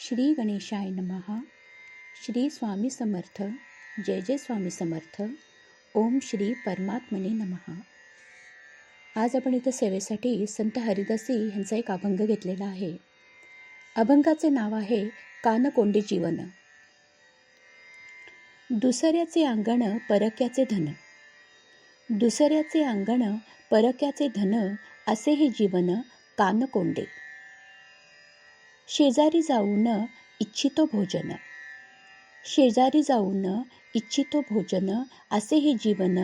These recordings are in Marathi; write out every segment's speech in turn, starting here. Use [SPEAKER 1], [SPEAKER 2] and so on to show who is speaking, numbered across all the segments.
[SPEAKER 1] श्री गणेशाय नमः. श्री स्वामी समर्थ. जय जय स्वामी समर्थ. ओम श्री परमात्मने नमः. आज आपण इथं सेवेसाठी संत हरिदासी यांचा एक अभंग घेतलेला आहे. अभंगाचे नाव आहे कानकोंडे जीवन. दुसऱ्याचे अंगण परक्याचे धन, दुसऱ्याचे अंगण परक्याचे धन, असे हे जीवन कानकोंडे. शेजारी जाऊन इच्छितो भोजन, शेजारी जाऊन इच्छितो भोजन, असे हे जीवन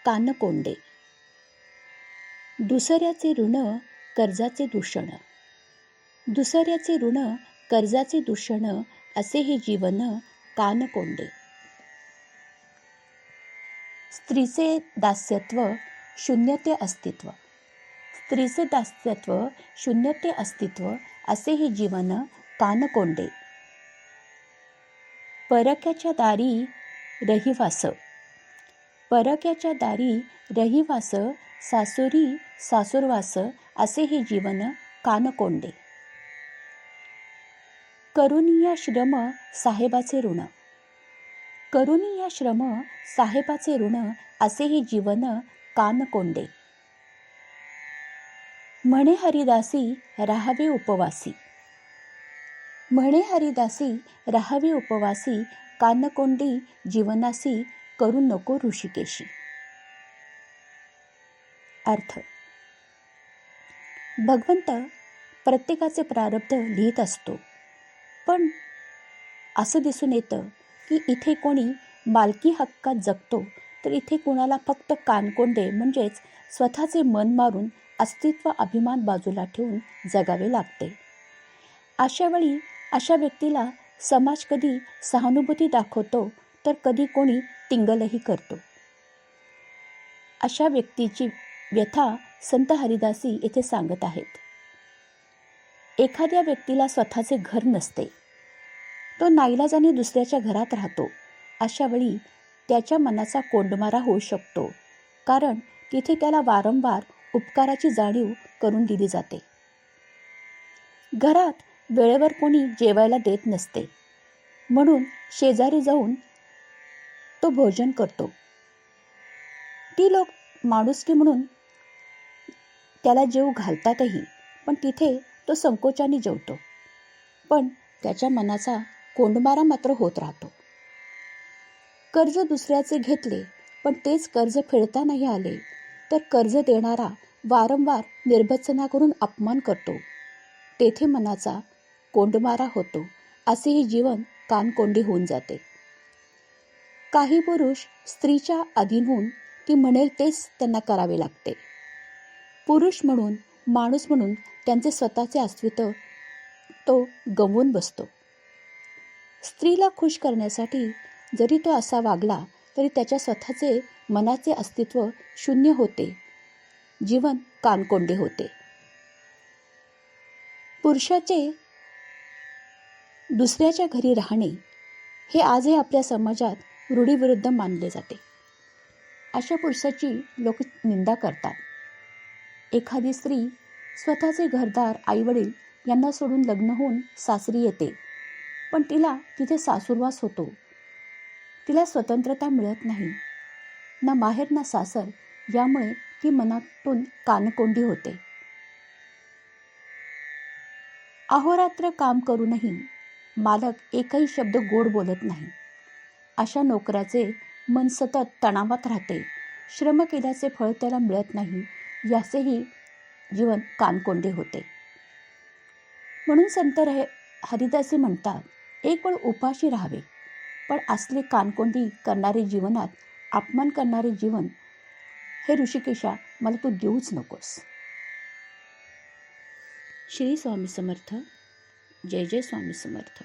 [SPEAKER 1] कानकोंडे. दुसऱ्याचे ऋण कर्जाचे दूषण, दुसऱ्याचे ऋण कर्जाचे दूषण, असे हे जीवन कानकोंडे. स्त्रीचे दास्यत्व शून्य ते अस्तित्व, स्त्रीचे दास्यत्व शून्य ते अस्तित्व, असे हे जीवन कानकोंडे. परक्याच्या दारी रहिवास, परक्याच्या दारी रहिवास, सासुरी सासुरवास, असे हे जीवन कानकोंडे. करुनिया श्रम साहेबाचे ऋण, करुनिया श्रम साहेबाचे ऋण, असे हे जीवन कानकोंडे. म्हणे हरिदासी राहावे उपवासी, म्हणे हरिदासी राहावे उपवासी, कानकोंडी जीवनासी करू नको ऋषिकेशी. अर्थ: भगवंत प्रत्येकाचे प्रारब्ध लिहित असतो, पण असं दिसून येतं की इथे कोणी मालकी हक्कात जगतो, तर इथे कोणाला फक्त कानकोंडे म्हणजेच स्वतःचे मन मारून अस्तित्व अभिमान बाजूला ठेवून जगावे लागते. अशावेळी अशा व्यक्तीला समाज कधी सहानुभूती दाखवतो, तर कधी कोणी टिंगलही करतो. अशा व्यक्तीची व्यथा संत हरिदासी येथे सांगत आहेत. एखाद्या व्यक्तीला स्वतःचे घर नसते, तो नाईलाजाने दुसऱ्याच्या घरात राहतो. अशावेळी त्याच्या मनाचा कोंडमारा होऊ शकतो, कारण तिथे त्याला वारंवार उपकाराची जाणीव करून दिली जाते. घरात वेळेवर कोणी जेवायला देत नसते, म्हणून शेजारी जाऊन तो भोजन करतो. ती लोक माणुसकी म्हणून त्याला जेव घालतातही, पण तिथे तो संकोचाने जेवतो. पण त्याच्या मनाचा कोंडमारा मात्र होत राहतो. कर्ज दुसऱ्याचे घेतले, पण तेच कर्ज फेडता नाही आले, तर कर्ज देणारा वारंवार निर्भत्सना करून अपमान करतो. तेथे मनाचा कोंडमारा होतो. असे हे जीवन कानकोंडे होऊन जाते. काही पुरुष स्त्रीच्या अधीन होऊन ती म्हणेल तेच त्यांना करावे लागते. पुरुष म्हणून, माणूस म्हणून त्यांचे स्वतःचे अस्तित्व तो गंवून बसतो. स्त्रीला खुश करण्यासाठी जरी तो असा वागला, तरी त्याच्या स्वतःचे मनाचे अस्तित्व शून्य होते. जीवन कानकोंडे होते. पुरुषाचे दुसऱ्याच्या घरी राहणे हे आजही आपल्या समाजात रूढीविरुद्ध मानले जाते. अशा पुरुषाची लोक निंदा करतात. एखादी स्त्री स्वतःचे घरदार आईवडील यांना सोडून लग्न होऊन सासरी येते, पण तिला तिथे सासूरवास होतो. तिला स्वतंत्रता मिळत नाही, ना माहेर ना सासर. यामुळे ती मनातून कानकोंडी होते. अहोरात्र काम करूनही मालक एकही शब्द गोड बोलत नाही. अशा नोकराचे मन सतत तणावात राहते. श्रम केल्याचे फळ त्याला मिळत नाही, याचेही जीवन कानकोंडे होते. म्हणून संत हरिदासी म्हणतात, एक वेळ उपाशी राहावे, पण असले कानकोंडी करणारे जीवनात अपमान करणारे जीवन हे ऋषिकेशा मला तू देऊच नकोस. श्री स्वामी समर्थ. जय जय स्वामी समर्थ.